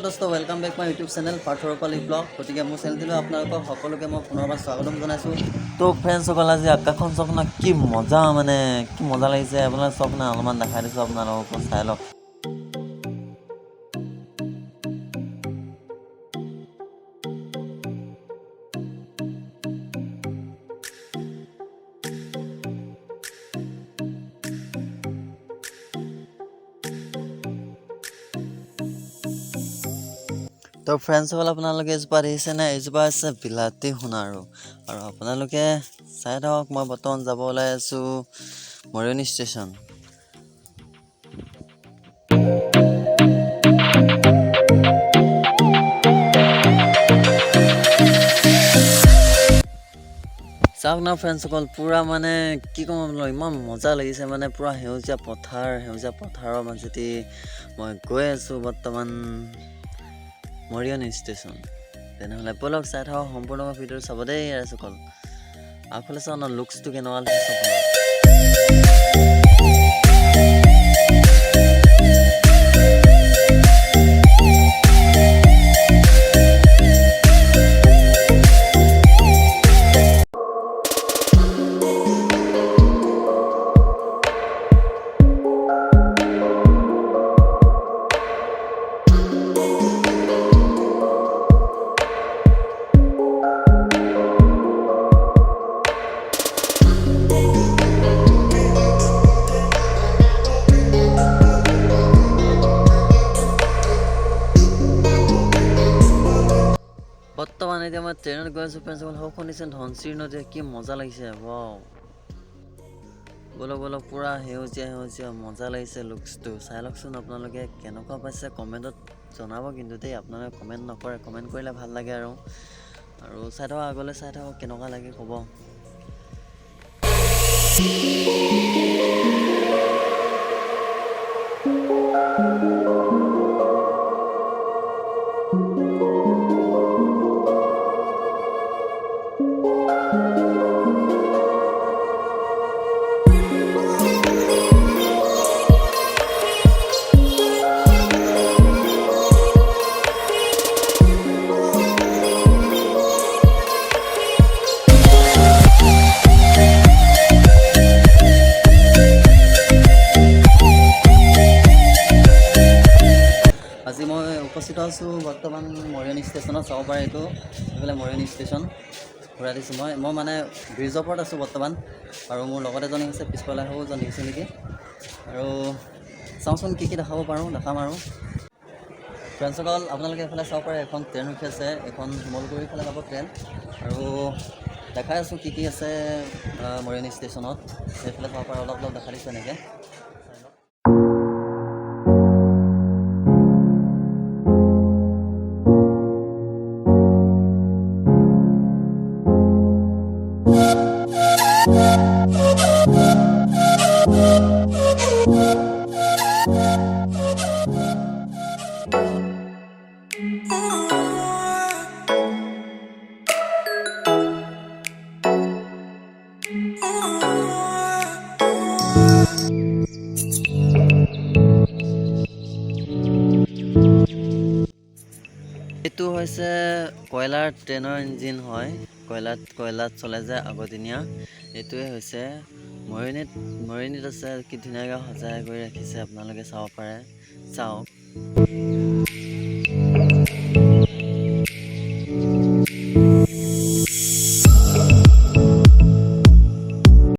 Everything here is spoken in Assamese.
দোস্ত welcome back my YouTube channel Partharpali blog. গতিকে মোৰ চেনেলটোলৈ আপোনালোকক সকলোকে মই পুনৰবাৰ স্বাগতম জনাইছোঁ। তো ফ্ৰেণ্ডসকল আজি আকাশখন চাওক না, কি মজা মানে কি মজা লাগিছে। আপোনালোকে চাওক না, অলপমান দেখাই দিছোঁ আপোনালোকক, চাই লওক। তো ফ্ৰেণ্ডসকল আপোনালোকে এজোপা দেখিছেনে? এইজোপা আছে বিলাতী সোণাৰু। আৰু আপোনালোকে চাই থাকক, মই বৰ্তমান যাব ওলাই আছোঁ মৰিয়নি ষ্টেচন। চাওক না ফ্ৰেণ্ডসকল, পূৰা মানে কি ক'ম আপোনালোক, ইমান মজা লাগিছে মানে, পূৰা সেউজীয়া পথাৰৰ মাজেদি মই গৈ আছোঁ বৰ্তমান মৰিয়নি ষ্টেচন। তেনেহ'লে ব'লক চাই থাকক, সম্পূৰ্ণ ভিডিঅ'টো চাব দেই ৰাইজসকল। আগফালে চাওঁ ন, লুকছটো কেনেকুৱা লাগিছে চাওক। বৰ্তমান এতিয়া মই ট্ৰেইনত গৈ আছোঁ ফ্ৰেণ্ডসকল। সৌ শুনিছে ধনশিৰি নদী, কি মজা লাগিছে। ৱাও, ব'লক পূৰা সেউজীয়া মজা লাগিছে। লুকছটো চাই লওকচোন আপোনালোকে, কেনেকুৱা পাইছে কমেণ্টত জনাব কিন্তু দেই। আপোনালোকে কমেণ্ট নকৰে, কমেণ্ট কৰিলে ভাল লাগে আৰু চাই থাকক, আগলৈ চাই থাকক, কেনেকুৱা লাগে ক'ব। আজি মই উপস্থিত আছোঁ বৰ্তমান মৰিয়নি ষ্টেচনত। চাব পাৰে এইটো এইফালে মৰিয়নি ষ্টেচন ঘূৰাই দিছোঁ মই মানে ব্ৰিজৰ ওপৰত আছোঁ বৰ্তমান। আৰু মোৰ লগত এজন আহিছে, পিছফালে সৌজন দেখিছে নেকি। আৰু চাওঁচোন কি দেখাব পাৰোঁ, দেখাম আৰু ফ্ৰেণ্ডসকল। আপোনালোকে এইফালে চাব পাৰে, এখন ট্ৰেইন ৰখি আছে, এখন শিমলুগুৰিৰ ফালে যাব ট্ৰেইন। আৰু দেখাই আছোঁ কি আছে মৰিয়নি ষ্টেচনত। এইফালে চাব পাৰে, অলপ দেখাই দিছোঁ এনেকৈ। এইটো হৈছে কয়লাৰ ট্ৰেইনৰ ইঞ্জিন হয়, কয়লাত চলে যে আগৰদিনীয়া। এইটোৱে হৈছে মৰিয়নিত আছে, কি ধুনীয়াকৈ সজাই কৰি ৰাখিছে, আপোনালোকে চাব পাৰে, চাওক।